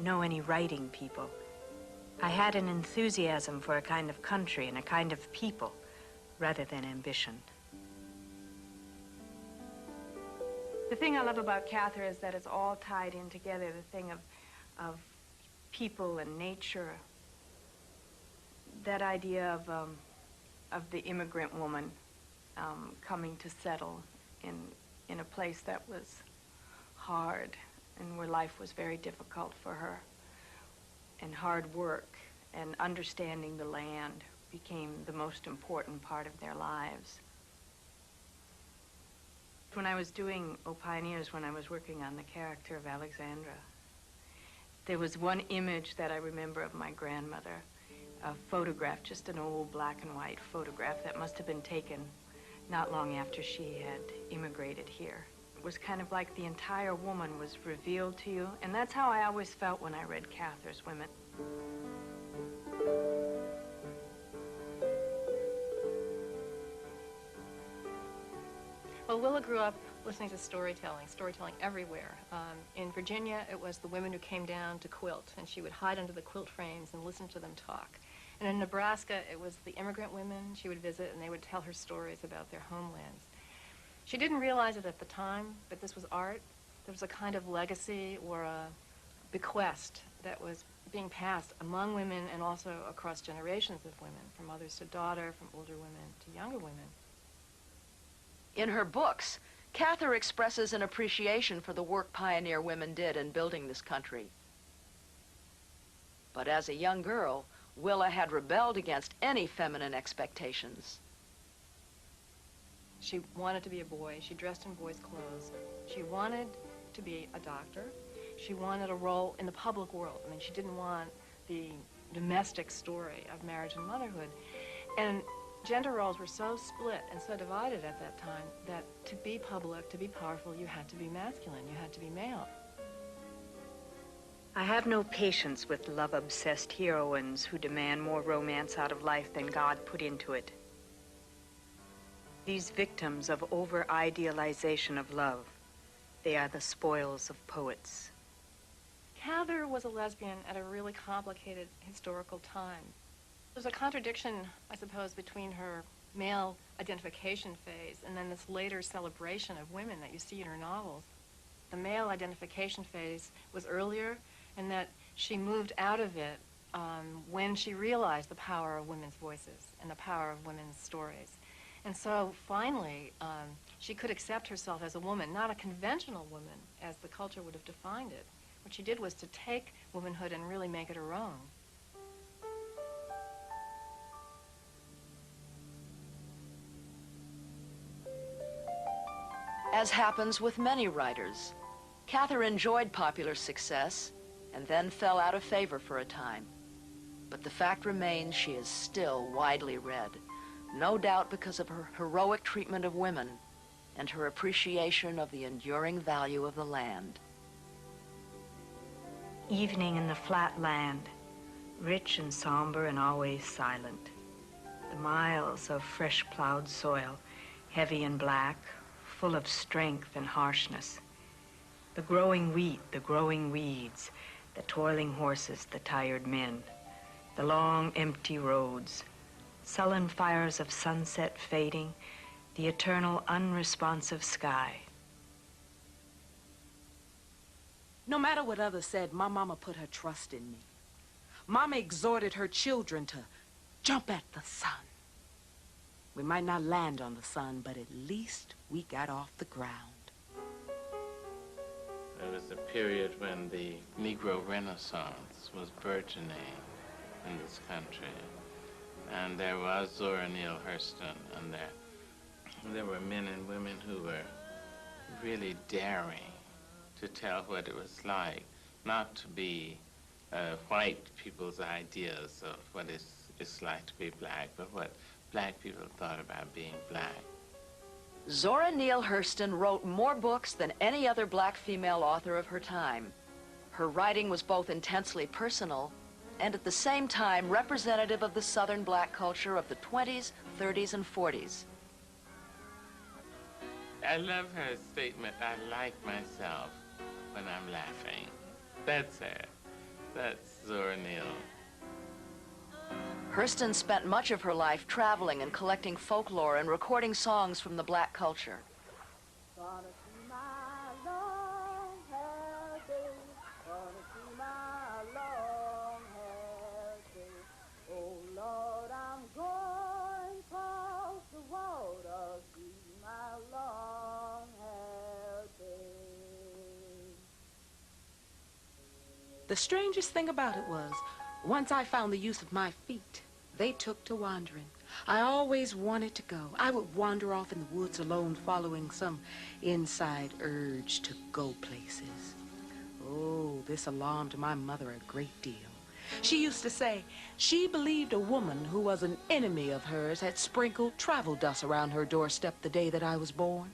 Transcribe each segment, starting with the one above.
know any writing people. I had an enthusiasm for a kind of country and a kind of people, rather than ambition. The thing I love about Cather is that it's all tied in together, the thing of people and nature, that idea of the immigrant woman coming to settle in a place that was hard and where life was very difficult for her, and hard work and understanding the land became the most important part of their lives. When I was doing O Pioneers, when I was working on the character of Alexandra, there was one image that I remember of my grandmother, a photograph, just an old black and white photograph that must have been taken not long after she had immigrated here. It was kind of like the entire woman was revealed to you, and that's how I always felt when I read Cather's Women. Well, Willa grew up listening to storytelling everywhere. In Virginia, it was the women who came down to quilt, and she would hide under the quilt frames and listen to them talk. And in Nebraska, it was the immigrant women she would visit, and they would tell her stories about their homelands. She didn't realize it at the time, but this was art. There was a kind of legacy or a bequest that was being passed among women and also across generations of women, from mothers to daughter, from older women to younger women. In her books, Cather expresses an appreciation for the work pioneer women did in building this country. But as a young girl, Willa had rebelled against any feminine expectations. She wanted to be a boy. She dressed in boys' clothes. She wanted to be a doctor. She wanted a role in the public world. I mean, she didn't want the domestic story of marriage and motherhood. And gender roles were so split and so divided at that time that to be public, to be powerful, you had to be masculine, you had to be male. I have no patience with love-obsessed heroines who demand more romance out of life than God put into it. These victims of over-idealization of love, they are the spoils of poets. Cather was a lesbian at a really complicated historical time. There's a contradiction, I suppose, between her male identification phase and then this later celebration of women that you see in her novels. The male identification phase was earlier, and that she moved out of it when she realized the power of women's voices and the power of women's stories. And so finally, she could accept herself as a woman, not a conventional woman as the culture would have defined it. What she did was to take womanhood and really make it her own. As happens with many writers, Cather enjoyed popular success and then fell out of favor for a time. But the fact remains she is still widely read, no doubt because of her heroic treatment of women and her appreciation of the enduring value of the land. Evening in the flat land, rich and somber and always silent. The miles of fresh plowed soil, heavy and black, full of strength and harshness. The growing wheat, the growing weeds, the toiling horses, the tired men, the long empty roads, sullen fires of sunset fading, the eternal unresponsive sky. No matter what others said, my mama put her trust in me. Mama exhorted her children to jump at the sun. We might not land on the sun, but at least we got off the ground. There was a period when the Negro Renaissance was burgeoning in this country. And there was Zora Neale Hurston, and there were men and women who were really daring to tell what it was like not to be white people's ideas of what it's like to be black, but what black people thought about being black. Zora Neale Hurston wrote more books than any other black female author of her time. Her writing was both intensely personal and at the same time representative of the Southern black culture of the 20s, 30s, and 40s. I love her statement, I like myself when I'm laughing. That's her. That's Zora Neale. Hurston spent much of her life traveling and collecting folklore and recording songs from the black culture. The strangest thing about it was, once I found the use of my feet, they took to wandering. I always wanted to go. I would wander off in the woods alone, following some inside urge to go places. Oh, this alarmed my mother a great deal. She used to say she believed a woman who was an enemy of hers had sprinkled travel dust around her doorstep the day that I was born.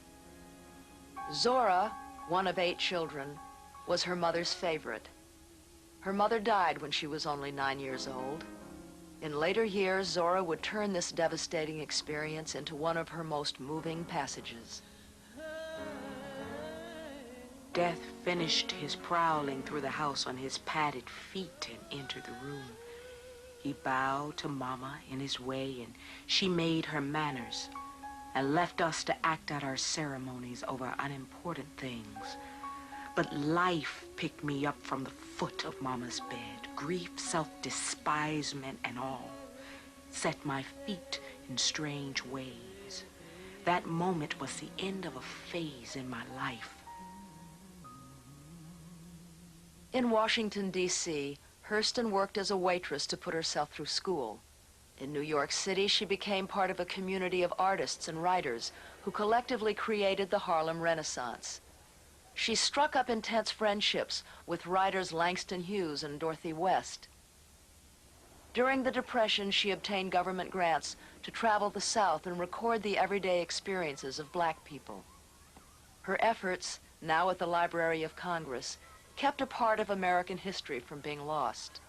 Zora, one of 8 children, was her mother's favorite. Her mother died when she was only 9 years old. In later years, Zora would turn this devastating experience into one of her most moving passages. Death finished his prowling through the house on his padded feet and entered the room. He bowed to Mama in his way, and she made her manners and left us to act out our ceremonies over unimportant things. But life picked me up from the foot of Mama's bed. Grief, self-despisement, and all set my feet in strange ways. That moment was the end of a phase in my life. In Washington, D.C., Hurston worked as a waitress to put herself through school. In New York City, she became part of a community of artists and writers who collectively created the Harlem Renaissance. She struck up intense friendships with writers Langston Hughes and Dorothy West. During the Depression, she obtained government grants to travel the South and record the everyday experiences of black people. Her efforts, now at the Library of Congress, kept a part of American history from being lost.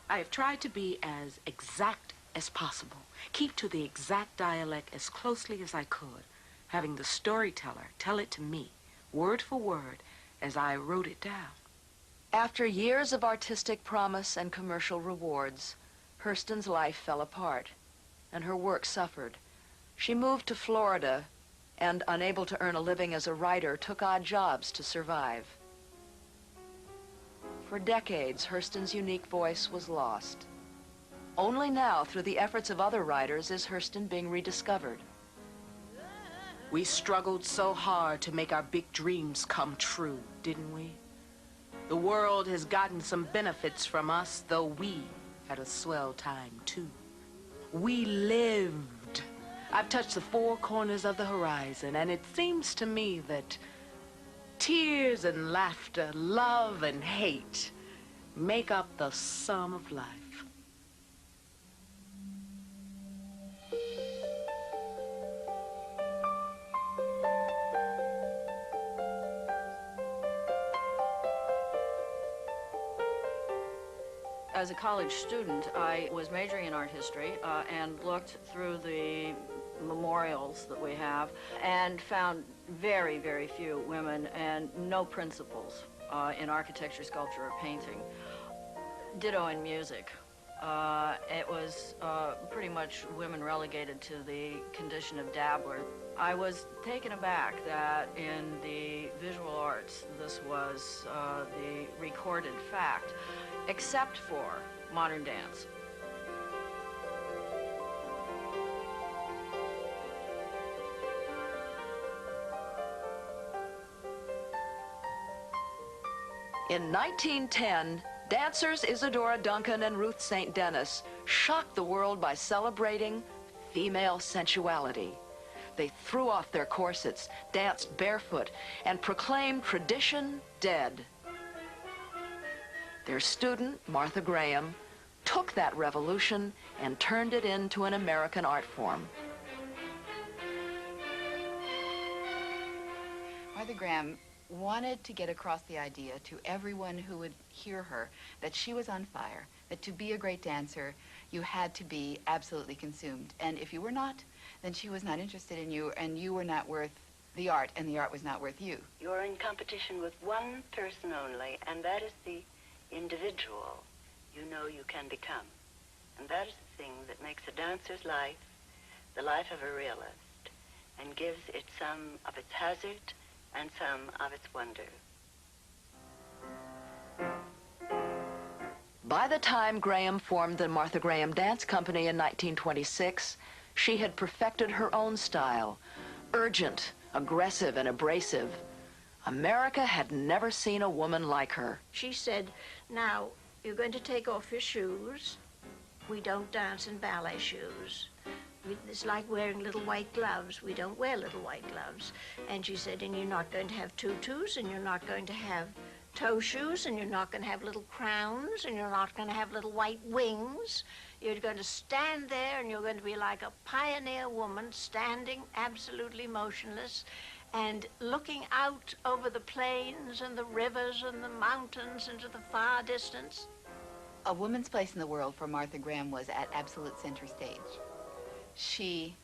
I have tried to be as exact as possible, keep to the exact dialect as closely as I could, having the storyteller tell it to me, word for word, as I wrote it down. After years of artistic promise and commercial rewards, Hurston's life fell apart, and her work suffered. She moved to Florida, and unable to earn a living as a writer, took odd jobs to survive. For decades, Hurston's unique voice was lost. Only now, through the efforts of other writers, is Hurston being rediscovered. We struggled so hard to make our big dreams come true, didn't we? The world has gotten some benefits from us, though we had a swell time, too. We lived. I've touched the 4 corners of the horizon, and it seems to me that tears and laughter, love and hate make up the sum of life. As a college student, I was majoring in art history and looked through the memorials that we have and found very, very few women and no principals in architecture, sculpture, or painting. Ditto in music. It was pretty much women relegated to the condition of dabbler. I was taken aback that in the visual arts this was the recorded fact, except for modern dance. In 1910, dancers Isadora Duncan and Ruth St. Denis shocked the world by celebrating female sensuality. They threw off their corsets, danced barefoot, and proclaimed tradition dead. Their student, Martha Graham, took that revolution and turned it into an American art form. Martha Graham wanted to get across the idea to everyone who would hear her that she was on fire, that to be a great dancer, you had to be absolutely consumed. And if you were not, then she was not interested in you, and you were not worth the art, and the art was not worth you. You're in competition with one person only, and that is the individual. you know you can become. And that is the thing that makes a dancer's life the life of a realist and gives it some of its hazard and some of its wonder. By the time Graham formed the Martha Graham Dance Company in 1926, she had perfected her own style, urgent, aggressive, and abrasive. America had never seen a woman like her. She said, now, you're going to take off your shoes. We don't dance in ballet shoes. It's like wearing little white gloves. We don't wear little white gloves. And she said, and you're not going to have tutus, and you're not going to have toe shoes, and you're not going to have little crowns, and you're not going to have little white wings. You're going to stand there, and you're going to be like a pioneer woman, standing absolutely motionless and looking out over the plains and the rivers and the mountains into the far distance. A woman's place in the world for Martha Graham was at absolute center stage. She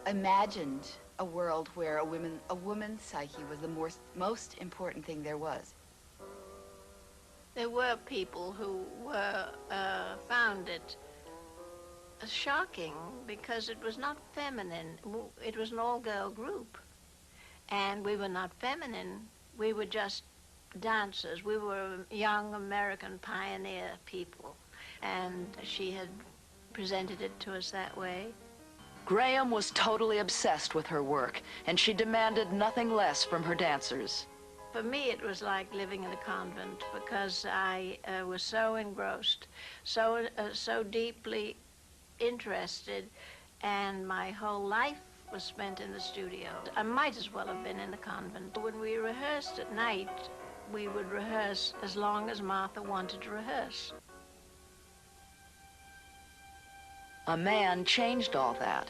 imagined a world where a woman's psyche was the most important thing there was. There were people who were found it shocking because it was not feminine. It was an all-girl group, and we were not feminine. We were just dancers. We were young American pioneer people, and she had presented it to us that way. Graham was totally obsessed with her work, and she demanded nothing less from her dancers. For me, it was like living in a convent because I was so engrossed, so deeply interested, and my whole life was spent in the studio. I might as well have been in the convent. When we rehearsed at night, we would rehearse as long as Martha wanted to rehearse. A man changed all that.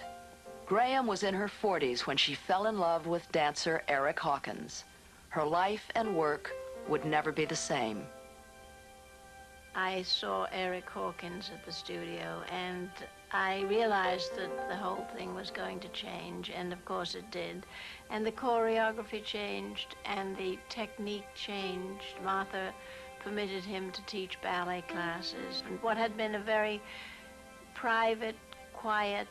Graham was in her 40s when she fell in love with dancer Eric Hawkins. Her life and work would never be the same. I saw Eric Hawkins at the studio, and I realized that the whole thing was going to change, and of course it did. And the choreography changed, and the technique changed. Martha permitted him to teach ballet classes. And what had been a very private, quiet,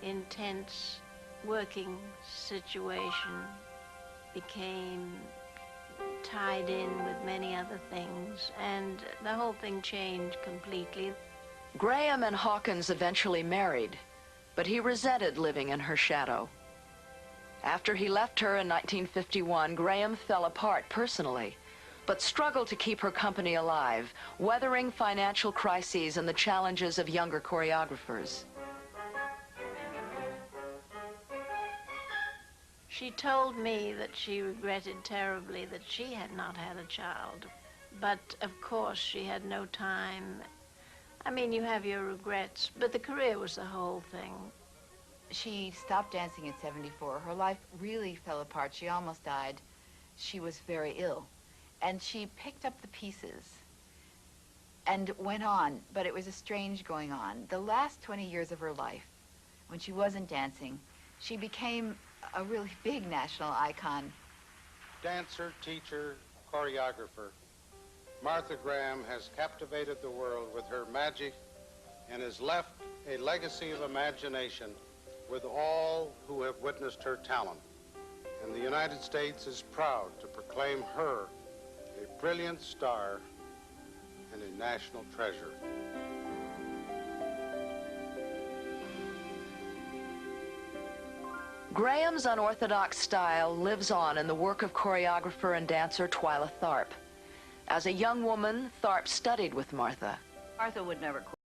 intense working situation became tied in with many other things, and the whole thing changed completely. Graham and Hawkins eventually married, but he resented living in her shadow. After he left her in 1951, Graham fell apart personally, but struggled to keep her company alive, weathering financial crises and the challenges of younger choreographers. She told me that she regretted terribly that she had not had a child, but of course she had no time. I mean, you have your regrets, but the career was the whole thing. She stopped dancing at 74. Her life really fell apart. She almost died. She was very ill. And she picked up the pieces and went on, but it was a strange going on. The last 20 years of her life, when she wasn't dancing, she became a really big national icon. Dancer, teacher, choreographer, Martha Graham has captivated the world with her magic and has left a legacy of imagination with all who have witnessed her talent. And the United States is proud to proclaim her a brilliant star and a national treasure. Graham's unorthodox style lives on in the work of choreographer and dancer Twyla Tharp. As a young woman, Tharp studied with Martha. Martha would never quit.